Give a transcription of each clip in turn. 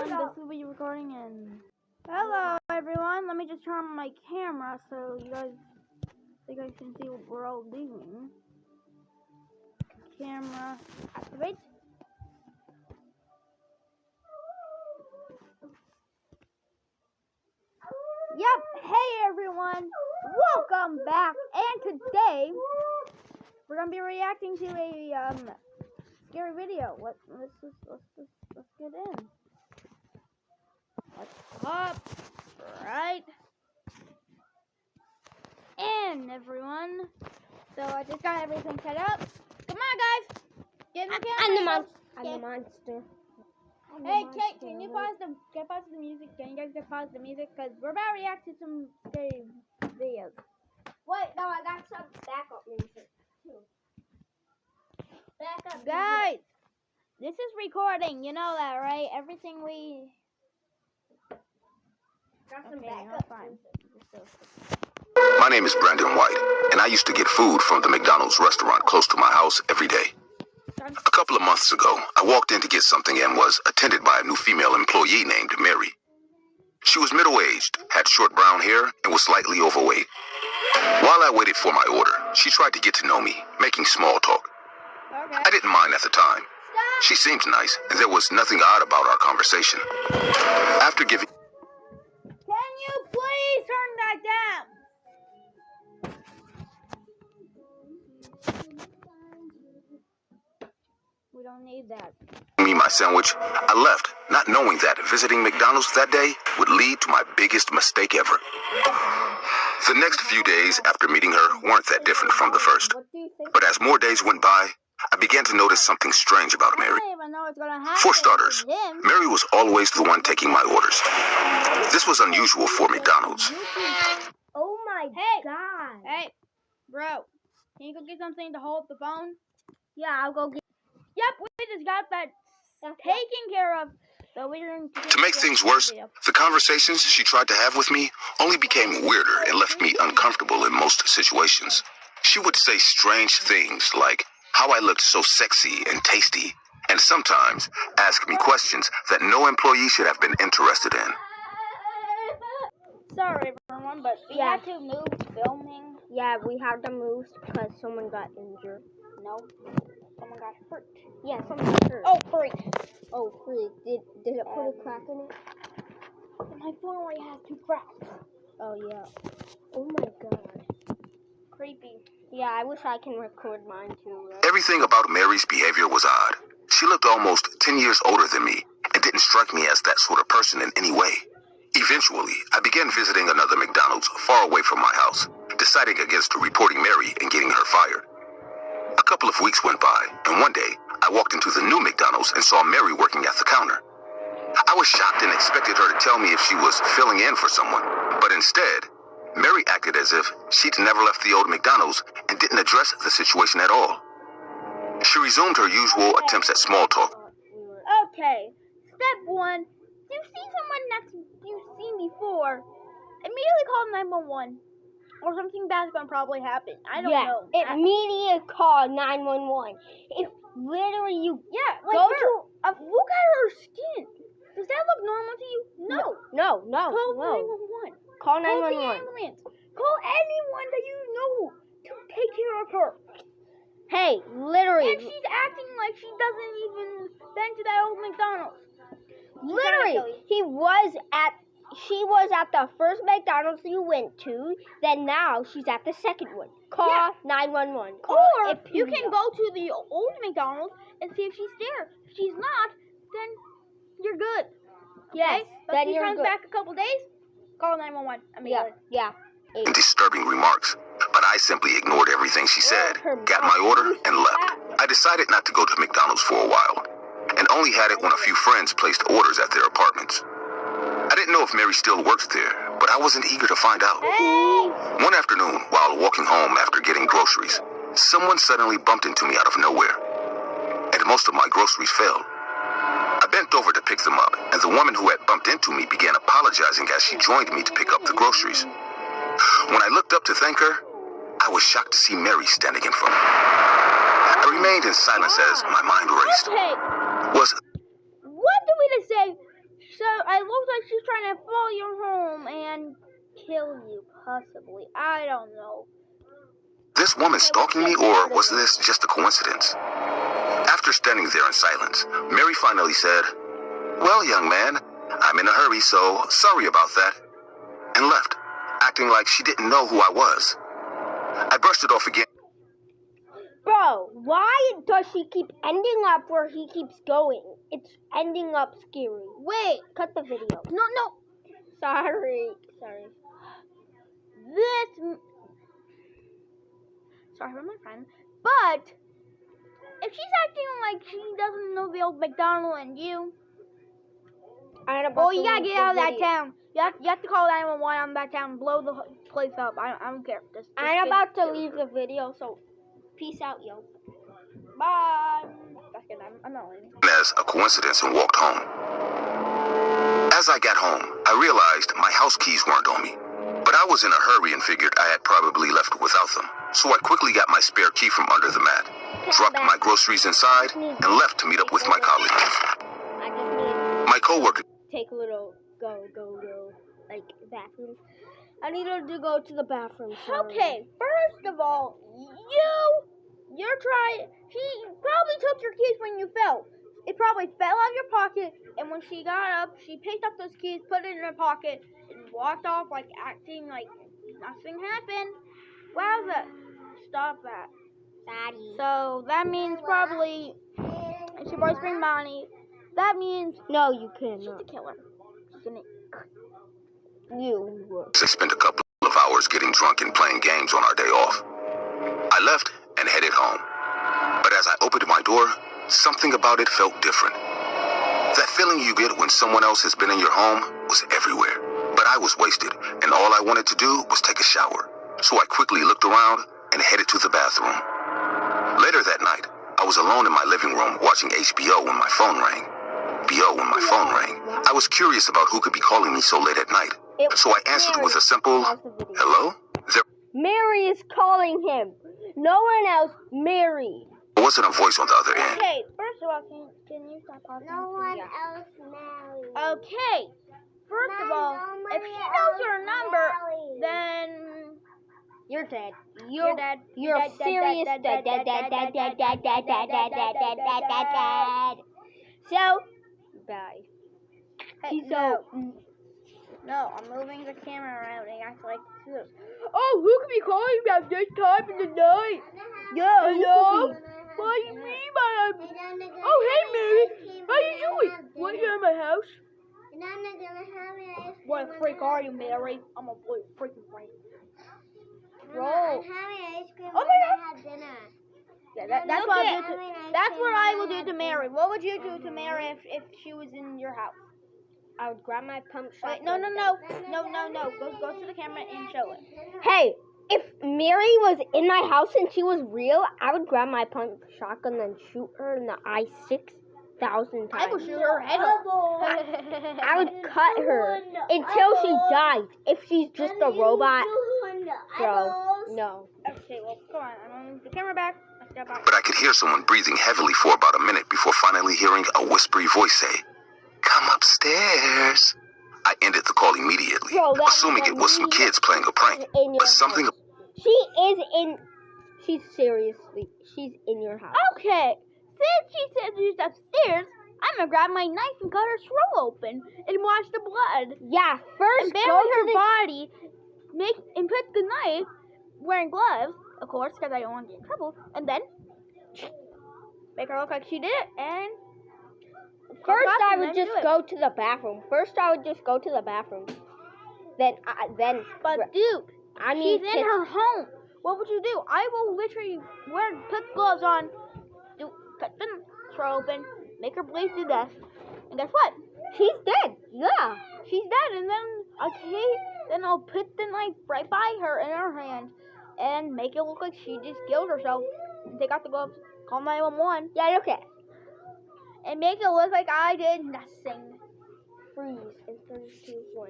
This will be recording and hello everyone. Let me just turn on my camera so you guys can see what we're all doing. Camera activate. Yep. Hey everyone. Welcome back. And today we're gonna be reacting to a scary video. Let's get in. Let's hop right in, everyone. So I just got everything set up. Come on, guys. Get in the camera. I'm the monster. Hey, Kate, can you pause the music? Can you guys just pause the music? Because we're about to react to some scary videos. Wait, no, I got some backup music too. Backup guys, this is recording. You know that, right? Everything we... got some okay, backup fine. My name is Brandon White, and I used to get food from the McDonald's restaurant close to my house every day. A couple of months ago, I walked in to get something and was attended by a new female employee named Mary. She was middle-aged, had short brown hair, and was slightly overweight. While I waited for my order, she tried to get to know me, making small talk. Okay. I didn't mind at the time. She seemed nice, and there was nothing odd about our conversation. After giving... Can you please turn that down? We don't need that. me my sandwich, I left, not knowing that visiting McDonald's that day would lead to my biggest mistake ever. The next few days after meeting her weren't that different from the first. But as more days went by, I began to notice something strange about Mary. I don't even know what's gonna happen. For starters, to him. Mary was always the one taking my orders. This was unusual for McDonald's. Oh my god. Hey, bro, can you go get something to hold the phone? Yeah, I'll go get. Yep, we just got that taken care of. So we're going To make things worse, the conversations she tried to have with me only became weirder and left me uncomfortable in most situations. She would say strange things like how I looked so sexy and tasty, and sometimes ask me questions that no employee should have been interested in. Sorry, everyone, but we had to move filming. Yeah, we had to move because someone got injured. No, someone got hurt. Yeah, someone got hurt. Oh, freak. Oh, freak. Did it put a crack in it? My phone already has 2 cracks. Oh, yeah. Oh, my God. Creepy. Yeah, I wish I can record mine, too. Right? Everything about Mary's behavior was odd. She looked almost 10 years older than me and didn't strike me as that sort of person in any way. Eventually, I began visiting another McDonald's far away from my house, deciding against reporting Mary and getting her fired. A couple of weeks went by, and one day, I walked into the new McDonald's and saw Mary working at the counter. I was shocked and expected her to tell me if she was filling in for someone, but instead, Mary acted as if she'd never left the old McDonald's and didn't address the situation at all. She resumed her usual attempts at small talk. Okay, step 1. If you see someone that you've seen before, immediately call 911. Or something bad's gonna probably happen. I don't know. Immediate call 911. If literally you like go her, look at her skin. Does that look normal to you? No. No. Call 911. Call 911. Call the ambulance. Call anyone that you know to take care of her. Hey, literally. And she's acting like she doesn't even been to that old McDonald's. Literally, she was at the first McDonald's you went to, then now she's at the second one. Call 911. Or you can go to the old McDonald's and see if she's there. If she's not, then you're good. Yes, okay? But then if she you're comes good. back a couple days, call 911 immediately. Yeah. And disturbing remarks, but I simply ignored everything she said, got my order, and left. I decided not to go to McDonald's for a while, and only had it when a few friends placed orders at their apartments. I didn't know if Mary still worked there, but I wasn't eager to find out. Hey! One afternoon, while walking home after getting groceries, someone suddenly bumped into me out of nowhere, and most of my groceries fell. I bent over to pick them up, and the woman who had bumped into me began apologizing as she joined me to pick up the groceries. When I looked up to thank her, I was shocked to see Mary standing in front of me. I remained in silence as my mind raced. Okay. Was What do we just say? So it looks like she's trying to follow you home and kill you, possibly. I don't know. This woman stalking me, or was this just a coincidence? After standing there in silence, Mary finally said, "Well, young man, I'm in a hurry, so sorry about that," and left, acting like she didn't know who I was. I brushed it off again. Bro, why does she keep ending up where he keeps going? It's ending up scary. Wait, Cut the video. no. Sorry. Sorry for my friend, but if she's acting like she doesn't know the old McDonald and you, you gotta get out of that town. You have to call 911 on that town, blow the place up. I don't care. I'm about to leave the video, so peace out, yo. Bye. That's good. I'm not leaving. As a coincidence and walked home. As I got home, I realized my house keys weren't on me. But I was in a hurry and figured I had probably left without them. So I quickly got my spare key from under the mat, dropped my groceries inside, and left to meet up with my colleagues. I just need My coworker take a little go, like bathroom. I need her to go to the bathroom. Sorry. Okay, first of all, she probably took your keys when you fell. It probably fell out of your pocket, and when she got up, she picked up those keys, put it in her pocket, and walked off like acting like nothing happened. Wowza. Stop that. Daddy. So that means probably, and she probably bring money. That means No, you she's cannot. a killer. She's gonna You. spent a couple of hours getting drunk and playing games on our day off. I left and headed home. But as I opened my door, something about it felt different. That feeling you get when someone else has been in your home was everywhere. But I was wasted, and all I wanted to do was take a shower. So I quickly looked around and headed to the bathroom. Later that night, I was alone in my living room watching HBO when my phone rang. I was curious about who could be calling me so late at night. So I answered with a simple, "Hello?" Mary is calling him. No one else. Mary. There wasn't a voice on the other end. Okay, first of all, can you stop pausing? No one else married. Okay, first of all, if she knows your number, then You're dead. you're dead. You're dead, serious dead. So, bye. Hey, Peace no. out. No, I'm moving the camera around and act like this. Oh, who could be calling me at this time in the night? Hello? What do you mean by Oh, hey, Mary. How you doing? What, you at my house? And I'm not gonna have it. ice cream What a when freak I- are you, Mary? I'm a freaking freak. I'm Roll. having ice cream Oh when my I God. have dinner. Yeah, that's Look what at- I do. That's what I would do to Mary. What would you do to Mary if she was in your house? I would grab my pump shot. Wait, no. Go to the camera and show it. Hey, if Mary was in my house and she was real, I would grab my pump shotgun and shoot her in the eye 6,000 I would times. shoot her head off. I would cut her until she dies. If she's just a robot, bro, no. Okay, well, come on. I'm gonna move the camera back. Let's go back. But I could hear someone breathing heavily for about a minute before finally hearing a whispery voice say, "Come upstairs." I ended the call immediately, Bro, that assuming it was some kids playing a prank. in your But something house. She's in your house. Okay, since she said she's upstairs, I'm gonna grab my knife and cut her throat open and watch the blood. Yeah, first And go bury to her the body, and put the knife, wearing gloves, of course, because I don't want to get in trouble, and then make her look like she did it, and First, I and would then just do it. go to the bathroom. Then, But dude, I mean, she's in her home. What would you do? I will literally put gloves on, cut the throat open, make her bleed to death, and guess what? She's dead. Yeah. She's dead, and then I'll put the knife right by her in her hand, and make it look like she just killed herself. And take out the gloves, call 911, Yeah. Okay. and make it look like I did nothing. Freeze in 3, 2, 1.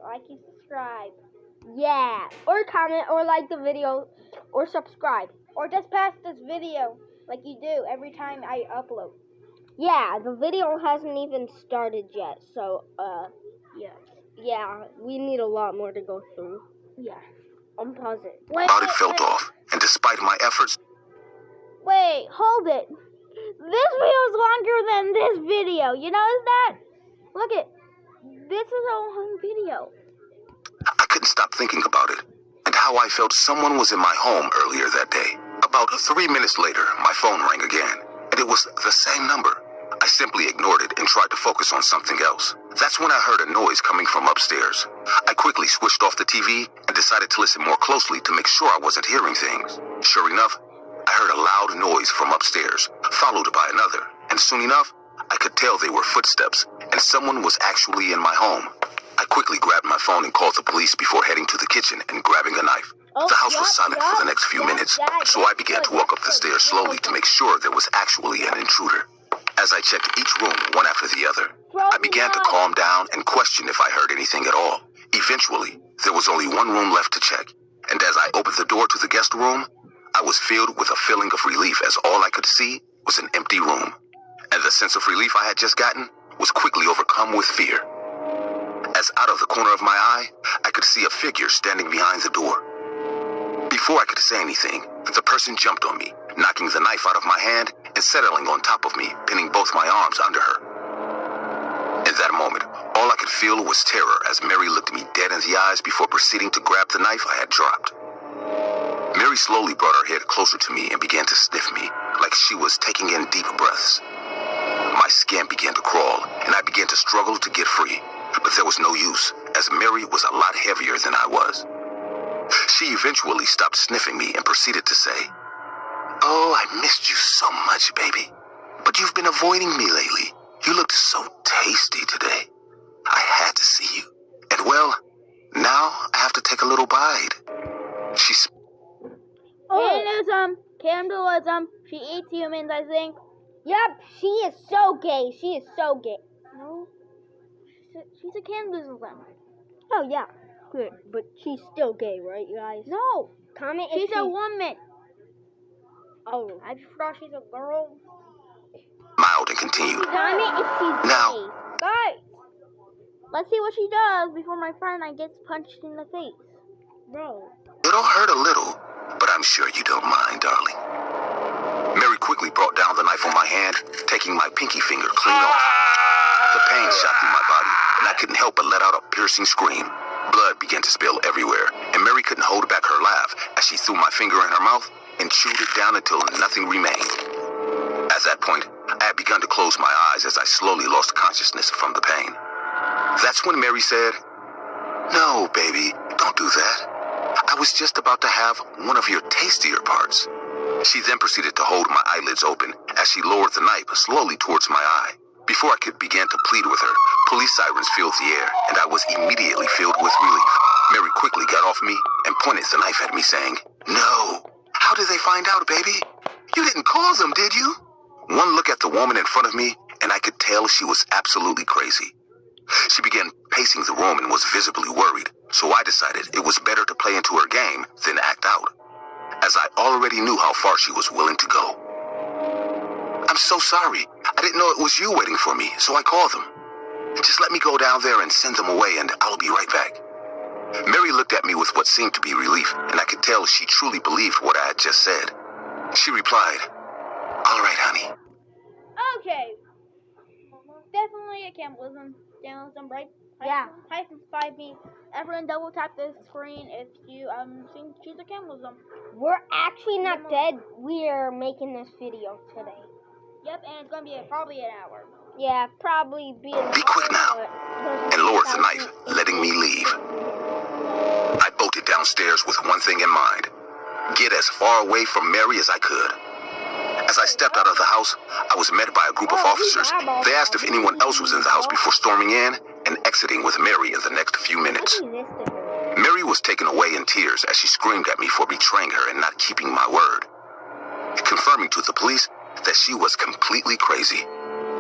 Like and subscribe, Yeah. Or comment, or like the video, or subscribe. or just pass this video like you do every time I upload. Yeah, the video hasn't even started yet, so, Yeah. yeah, we need a lot more to go through. Yeah. Unpause it. About it felt off, and despite my efforts, Wait, hold it. This video is longer than this video. You notice that? Look it. This is a long video. I couldn't stop thinking about it, and how I felt someone was in my home earlier that day. About 3 minutes later, my phone rang again, and it was the same number. I simply ignored it and tried to focus on something else. That's when I heard a noise coming from upstairs. I quickly switched off the TV and decided to listen more closely to make sure I wasn't hearing things. Sure enough, I heard a loud noise from upstairs, followed by another, and soon enough, I could tell they were footsteps, and someone was actually in my home. I quickly grabbed my phone and called the police before heading to the kitchen and grabbing a knife. The house was silent for the next few minutes, so I began to walk up the stairs slowly to make sure there was actually an intruder. As I checked each room one after the other, I began to calm down and question if I heard anything at all. Eventually, there was only one room left to check, and as I opened the door to the guest room, I was filled with a feeling of relief as all I could see was an empty room. And the sense of relief I had just gotten was quickly overcome with fear. As out of the corner of my eye, I could see a figure standing behind the door. Before I could say anything, the person jumped on me, knocking the knife out of my hand and settling on top of me, pinning both my arms under her. In that moment, all I could feel was terror as Mary looked me dead in the eyes before proceeding to grab the knife I had dropped. Mary slowly brought her head closer to me and began to sniff me, like she was taking in deep breaths. My skin began to crawl, and I began to struggle to get free, but there was no use, as Mary was a lot heavier than I was. She eventually stopped sniffing me and proceeded to say, "Oh, I missed you so much, baby. But you've been avoiding me lately. You looked so tasty today. I had to see you. And well, now I have to take a little bite." She Cannibalism. She eats humans, I think. Yep, she is so gay. She is so gay. No. She's a cannibalism. Oh, yeah. Good. But she's still gay, right, you guys? No. Comment She's if a woman. Oh. I just forgot she's a girl. smiled and continued, Comment if she's "Now, gay. Guys, let's see what she does before my friend and I gets punched in the face. Bro. it'll hurt a little, but I'm sure you don't mind, darling." Mary quickly brought down the knife on my hand, taking my pinky finger clean off. The pain shot through my body, and I couldn't help but let out a piercing scream. Blood began to spill everywhere, and Mary couldn't hold back her laugh as she threw my finger in her mouth and chewed it down until nothing remained. At that point, I had begun to close my eyes as I slowly lost consciousness from the pain. That's when Mary said, "No, baby, don't do that. I was just about to have one of your tastier parts." She then proceeded to hold my eyelids open as she lowered the knife slowly towards my eye. Before I could begin to plead with her, police sirens filled the air, and I was immediately filled with relief. Mary quickly got off me and pointed the knife at me, saying, "No. How did they find out, baby? You didn't call them, did you?" One look at the woman in front of me, and I could tell she was absolutely crazy. She began pacing the room and was visibly worried, so I decided it was better to play into her game than act out, as I already knew how far she was willing to go. "I'm so sorry. I didn't know it was you waiting for me, so I called them. Just let me go down there and send them away, and I'll be right back." Mary looked at me with what seemed to be relief, and I could tell she truly believed what I had just said. She replied, "All right, honey." Okay. Definitely a cannibalism. Cannibalism, right? Yeah. Hyphen 5B. Everyone double tap the screen if you think she's a cannibalism. We're actually not dead. We're making this video today. Yep, and it's gonna be probably an hour. Yeah, probably be an Be quick now, but- and lowered the knife, letting me leave. I bolted downstairs with one thing in mind: get as far away from Mary as I could. As I stepped out of the house, I was met by a group of officers. They asked if anyone else was in the house before storming in and exiting with Mary in the next few minutes. Maybe this to her. Mary was taken away in tears as she screamed at me for betraying her and not keeping my word, confirming to the police that she was completely crazy.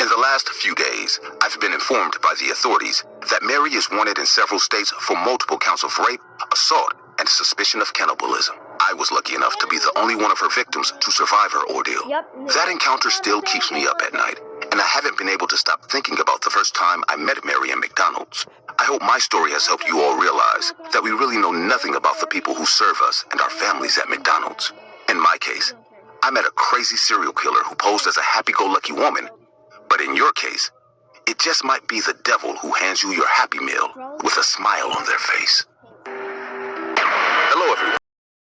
In the last few days, I've been informed by the authorities that Mary is wanted in several states for multiple counts of rape, assault, and suspicion of cannibalism. I was lucky enough to be the only one of her victims to survive her ordeal. Yep. That encounter still keeps me up at night, and and I haven't been able to stop thinking about the first time I met Mary in McDonald's. I hope my story has helped you all realize that we really know nothing about the people who serve us and our families at McDonald's. In my case, I met a crazy serial killer who posed as a happy-go-lucky woman. But in your case, it just might be the devil who hands you your Happy Meal with a smile on their face. Hello, everyone.